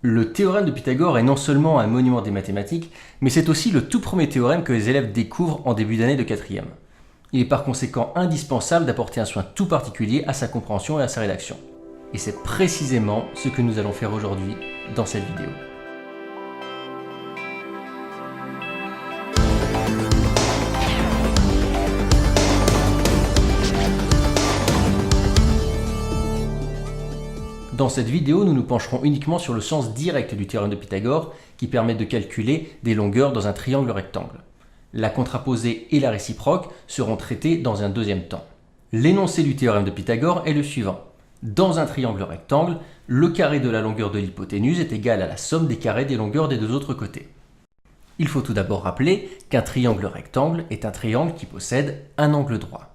Le théorème de Pythagore est non seulement un monument des mathématiques, mais c'est aussi le tout premier théorème que les élèves découvrent en début d'année de 4e. Il est par conséquent indispensable d'apporter un soin tout particulier à sa compréhension et à sa rédaction. Et c'est précisément ce que nous allons faire aujourd'hui dans cette vidéo. Dans cette vidéo, nous nous pencherons uniquement sur le sens direct du théorème de Pythagore qui permet de calculer des longueurs dans un triangle rectangle. La contraposée et la réciproque seront traitées dans un deuxième temps. L'énoncé du théorème de Pythagore est le suivant. Dans un triangle rectangle, le carré de la longueur de l'hypoténuse est égal à la somme des carrés des longueurs des deux autres côtés. Il faut tout d'abord rappeler qu'un triangle rectangle est un triangle qui possède un angle droit.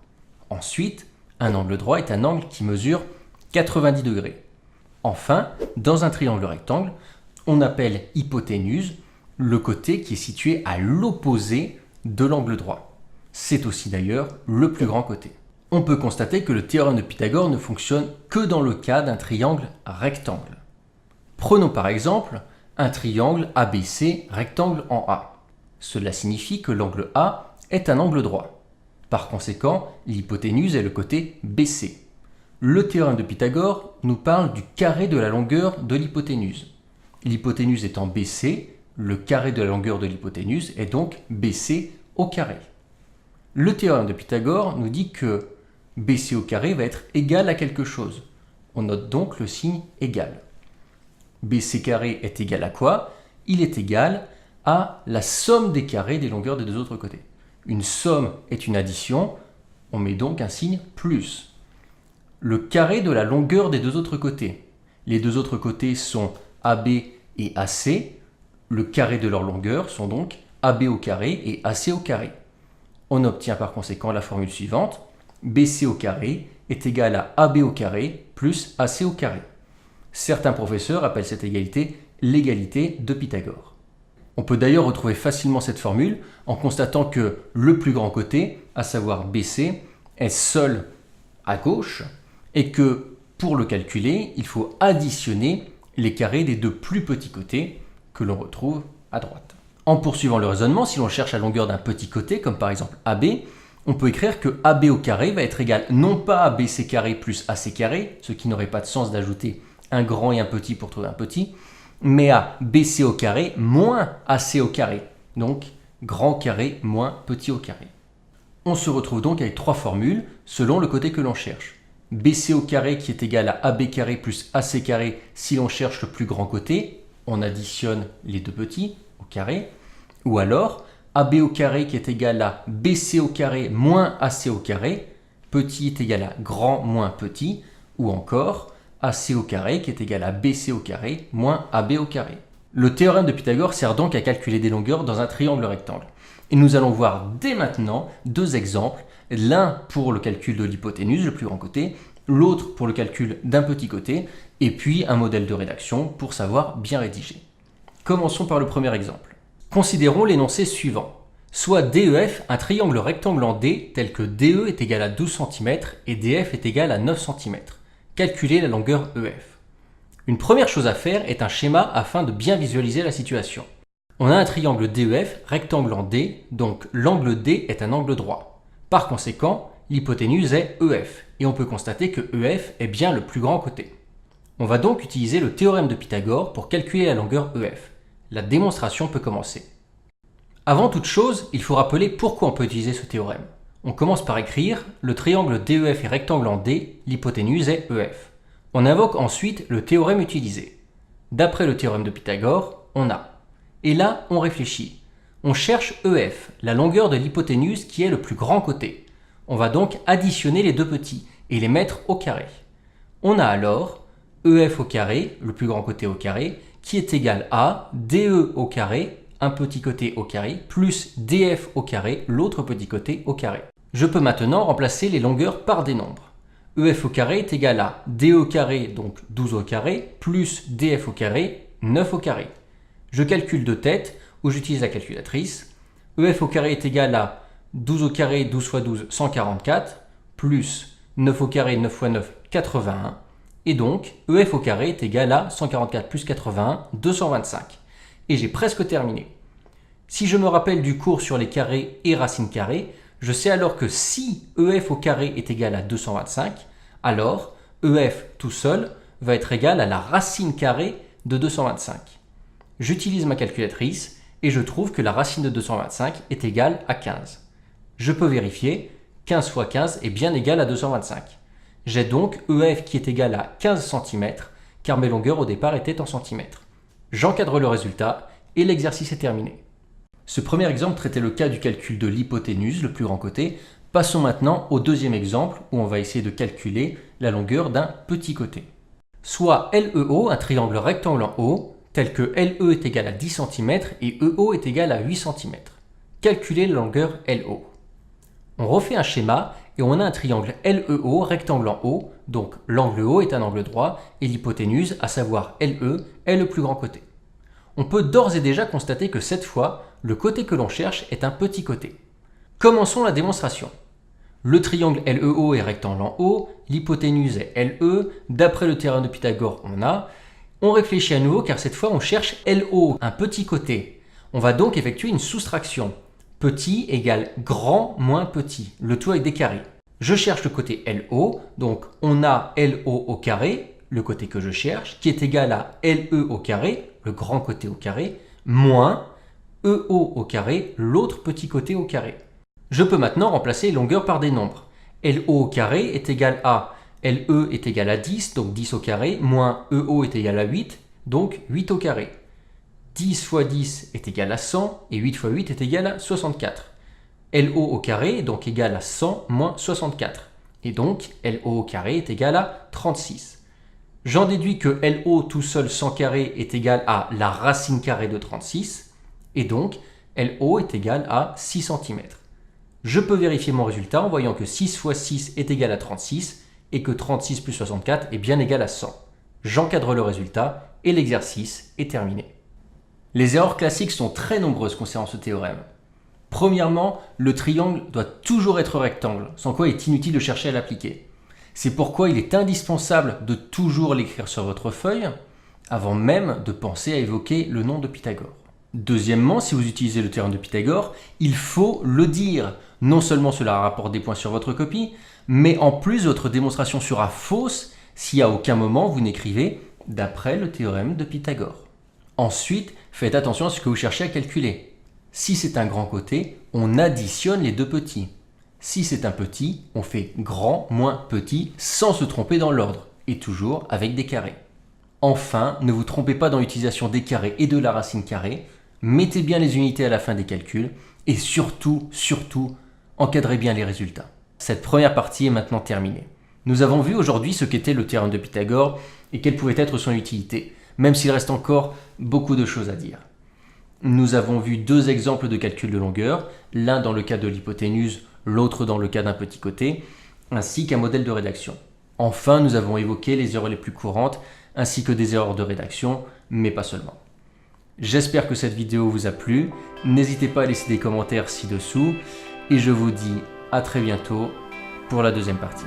Ensuite, un angle droit est un angle qui mesure 90 degrés. Enfin, dans un triangle rectangle, on appelle hypoténuse le côté qui est situé à l'opposé de l'angle droit. C'est aussi d'ailleurs le plus grand côté. On peut constater que le théorème de Pythagore ne fonctionne que dans le cas d'un triangle rectangle. Prenons par exemple un triangle ABC rectangle en A. Cela signifie que l'angle A est un angle droit. Par conséquent, l'hypoténuse est le côté BC. Le théorème de Pythagore nous parle du carré de la longueur de l'hypoténuse. L'hypoténuse étant BC, le carré de la longueur de l'hypoténuse est donc BC au carré. Le théorème de Pythagore nous dit que BC au carré va être égal à quelque chose. On note donc le signe égal. BC carré est égal à quoi? Il est égal à la somme des carrés des longueurs des deux autres côtés. Une somme est une addition, on met donc un signe plus. Le carré de la longueur des deux autres côtés. Les deux autres côtés sont AB et AC. Le carré de leur longueur sont donc AB au carré et AC au carré. On obtient par conséquent la formule suivante. BC au carré est égal à AB au carré plus AC au carré. Certains professeurs appellent cette égalité l'égalité de Pythagore. On peut d'ailleurs retrouver facilement cette formule en constatant que le plus grand côté, à savoir BC, est seul à gauche, et que pour le calculer, il faut additionner les carrés des deux plus petits côtés que l'on retrouve à droite. En poursuivant le raisonnement, si l'on cherche la longueur d'un petit côté, comme par exemple AB, on peut écrire que AB au carré va être égal non pas à BC carré plus AC carré, ce qui n'aurait pas de sens d'ajouter un grand et un petit pour trouver un petit, mais à BC au carré moins AC au carré, donc grand carré moins petit au carré. On se retrouve donc avec trois formules selon le côté que l'on cherche. BC au carré qui est égal à AB carré plus AC carré si l'on cherche le plus grand côté, on additionne les deux petits au carré, ou alors AB au carré qui est égal à BC au carré moins AC au carré, petit est égal à grand moins petit, ou encore AC au carré qui est égal à BC au carré moins AB au carré. Le théorème de Pythagore sert donc à calculer des longueurs dans un triangle rectangle. Et nous allons voir dès maintenant deux exemples, l'un pour le calcul de l'hypoténuse, le plus grand côté, l'autre pour le calcul d'un petit côté, et puis un modèle de rédaction pour savoir bien rédiger. Commençons par le premier exemple. Considérons l'énoncé suivant. Soit DEF un triangle rectangle en D tel que DE est égal à 12 cm et DF est égal à 9 cm. Calculez la longueur EF. Une première chose à faire est un schéma afin de bien visualiser la situation. On a un triangle DEF, rectangle en D, donc l'angle D est un angle droit. Par conséquent, l'hypoténuse est EF, et on peut constater que EF est bien le plus grand côté. On va donc utiliser le théorème de Pythagore pour calculer la longueur EF. La démonstration peut commencer. Avant toute chose, il faut rappeler pourquoi on peut utiliser ce théorème. On commence par écrire le triangle DEF est rectangle en D, l'hypoténuse est EF. On invoque ensuite le théorème utilisé. D'après le théorème de Pythagore, on a. Et là, on réfléchit. On cherche EF, la longueur de l'hypoténuse qui est le plus grand côté. On va donc additionner les deux petits et les mettre au carré. On a alors EF au carré, le plus grand côté au carré, qui est égal à DE au carré, un petit côté au carré, plus DF au carré, l'autre petit côté au carré. Je peux maintenant remplacer les longueurs par des nombres. EF au carré est égal à DE au carré, donc 12 au carré, plus DF au carré, 9 au carré. Je calcule de tête, ou j'utilise la calculatrice. EF au carré est égal à 12 au carré, 12 fois 12, 144, plus 9 au carré, 9 fois 9, 81. Et donc, EF au carré est égal à 144 plus 81, 225. Et j'ai presque terminé. Si je me rappelle du cours sur les carrés et racines carrées, je sais alors que si EF au carré est égal à 225, alors EF tout seul va être égal à la racine carrée de 225. J'utilise ma calculatrice et je trouve que la racine de 225 est égale à 15. Je peux vérifier, 15 fois 15 est bien égal à 225. J'ai donc EF qui est égal à 15 cm, car mes longueurs au départ étaient en centimètres. J'encadre le résultat et l'exercice est terminé. Ce premier exemple traitait le cas du calcul de l'hypoténuse, le plus grand côté. Passons maintenant au deuxième exemple où on va essayer de calculer la longueur d'un petit côté. Soit LEO, un triangle rectangle en haut, tel que LE est égal à 10 cm et EO est égal à 8 cm. Calculer la longueur LO. On refait un schéma et on a un triangle LEO, rectangle en haut, donc l'angle haut est un angle droit et l'hypoténuse, à savoir LE, est le plus grand côté. On peut d'ores et déjà constater que cette fois, le côté que l'on cherche est un petit côté. Commençons la démonstration. Le triangle LEO est rectangle en haut, l'hypoténuse est LE, d'après le théorème de Pythagore on réfléchit à nouveau car cette fois on cherche LO, un petit côté. On va donc effectuer une soustraction. Petit égale grand moins petit, le tout avec des carrés. Je cherche le côté LO, donc on a LO au carré, le côté que je cherche, qui est égal à LE au carré, le grand côté au carré, moins EO au carré, l'autre petit côté au carré. Je peux maintenant remplacer les longueurs par des nombres. LO au carré est égal à LE est égal à 10, donc 10 au carré, moins EO est égal à 8, donc 8 au carré. 10 fois 10 est égal à 100 et 8 fois 8 est égal à 64. LO au carré est donc égal à 100 moins 64. Et donc LO au carré est égal à 36. J'en déduis que LO tout seul sans carré est égal à la racine carrée de 36. Et donc LO est égal à 6 cm. Je peux vérifier mon résultat en voyant que 6 fois 6 est égal à 36 et que 36 plus 64 est bien égal à 100. J'encadre le résultat et l'exercice est terminé. Les erreurs classiques sont très nombreuses concernant ce théorème. Premièrement, le triangle doit toujours être rectangle, sans quoi il est inutile de chercher à l'appliquer. C'est pourquoi il est indispensable de toujours l'écrire sur votre feuille, avant même de penser à évoquer le nom de Pythagore. Deuxièmement, si vous utilisez le théorème de Pythagore, il faut le dire. Non seulement cela rapporte des points sur votre copie, mais en plus votre démonstration sera fausse si à aucun moment vous n'écrivez « d'après le théorème de Pythagore ». Ensuite, faites attention à ce que vous cherchez à calculer. Si c'est un grand côté, on additionne les deux petits. Si c'est un petit, on fait grand moins petit sans se tromper dans l'ordre, et toujours avec des carrés. Enfin, ne vous trompez pas dans l'utilisation des carrés et de la racine carrée, mettez bien les unités à la fin des calculs, et surtout, encadrez bien les résultats. Cette première partie est maintenant terminée. Nous avons vu aujourd'hui ce qu'était le théorème de Pythagore et quelle pouvait être son utilité, même s'il reste encore beaucoup de choses à dire. Nous avons vu deux exemples de calcul de longueur, l'un dans le cas de l'hypoténuse, l'autre dans le cas d'un petit côté, ainsi qu'un modèle de rédaction. Enfin, nous avons évoqué les erreurs les plus courantes, ainsi que des erreurs de rédaction, mais pas seulement. J'espère que cette vidéo vous a plu, n'hésitez pas à laisser des commentaires ci-dessous, et je vous dis à très bientôt pour la deuxième partie.